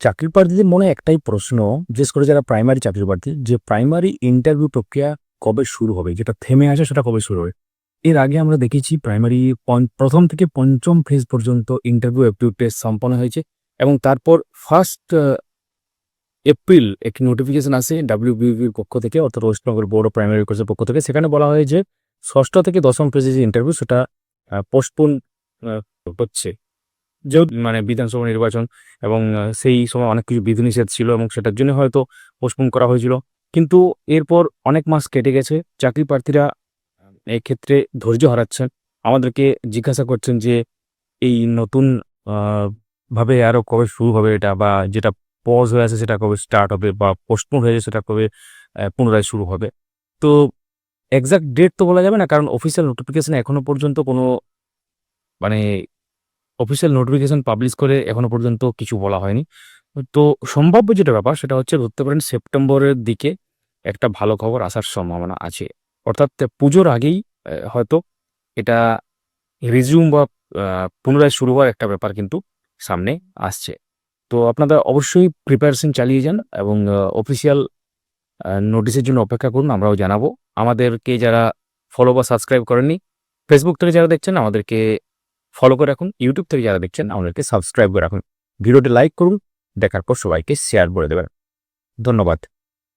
চাকরি প্রার্থীদের মনে একটাই প্রশ্ন, বিশেষ করে যারা প্রাইমারি চাকরি প্রার্থী, যে প্রাইমারি ইন্টারভিউ প্রক্রিয়া কবে শুরু হবে? যেটা থেমে আছে সেটা কবে শুরু হবে? এর আগে আমরা দেখেছি প্রাইমারি ১ম থেকে ৫ম ফেজ পর্যন্ত ইন্টারভিউ অ্যাপটিউড টেস্ট সম্পন্ন হয়েছে এবং তারপর ফার্স্ট এপ্রিল একটি নোটিফিকেশন আসে WBBর পক্ষ থেকে, অর্থাৎ West Bengal board of primary এডুকেশনের পক্ষ থেকে। সেখানে বলা হয় যে ৬ষ্ঠ থেকে ১০ম ফেজের যে ইন্টারভিউ সেটা পোস্টপোন হচ্ছে। যেহেতু মানে বিধানসভা নির্বাচন এবং সেই সময় অনেক কিছু বিধিনিষেধ ছিল এবং সেটার জন্য হয়তো পোস্টপোন করা হয়েছিল। কিন্তু এরপর অনেক মাস কেটে গেছে। চাকরি প্রার্থীরা এক্ষেত্রে ধৈর্য হারাচ্ছেন। আমাদেরকে জিজ্ঞাসা করছেন যে এই নতুন আ ভাবে আরো কবে শুরু হবে এটা, বা যেটা পজ হয়ে আছে সেটা কবে স্টার্ট হবে, বা পোস্টপোন হয়েছে সেটা কবে পুনরায় শুরু হবে। তো এক্সাক্ট ডেট তো বলা যাবে না, কারণ অফিসিয়াল নোটিফিকেশন এখনো পর্যন্ত কোনো মানে অফিসিয়াল নোটিফিকেশন পাবলিশ করে এখনো পর্যন্ত কিছু বলা হয়নি। তো সম্ভাব্য যেটা ব্যাপার সেটা হচ্ছে ধরতে পারেন সেপ্টেম্বরের দিকে একটা ভালো খবর আসার সম্ভাবনা আছে। অর্থাৎ পুজোর আগেই হয়তো এটা রিজিউম বা আ পুনরায় শুরু হওয়ার একটা ব্যাপার কিন্তু সামনে আসছে। তো আপনারা অবশ্যই প্রিপারেশন চালিয়ে যান এবং অফিসিয়াল নোটিশের জন্য অপেক্ষা করুন, আমরাও জানাবো। আমাদেরকে যারা ফলো বা সাবস্ক্রাইব করেননি, Facebook থেকে যারা দেখছেন আমাদেরকে ফলো করে রাখুন। YouTube থেকে যারা দেখছেন আমাদেরকে সাবস্ক্রাইব করে রাখুন। ভিডিওটি লাইক করুন। দেখার পর সবাইকে শেয়ার করে দেবেন। ধন্যবাদ।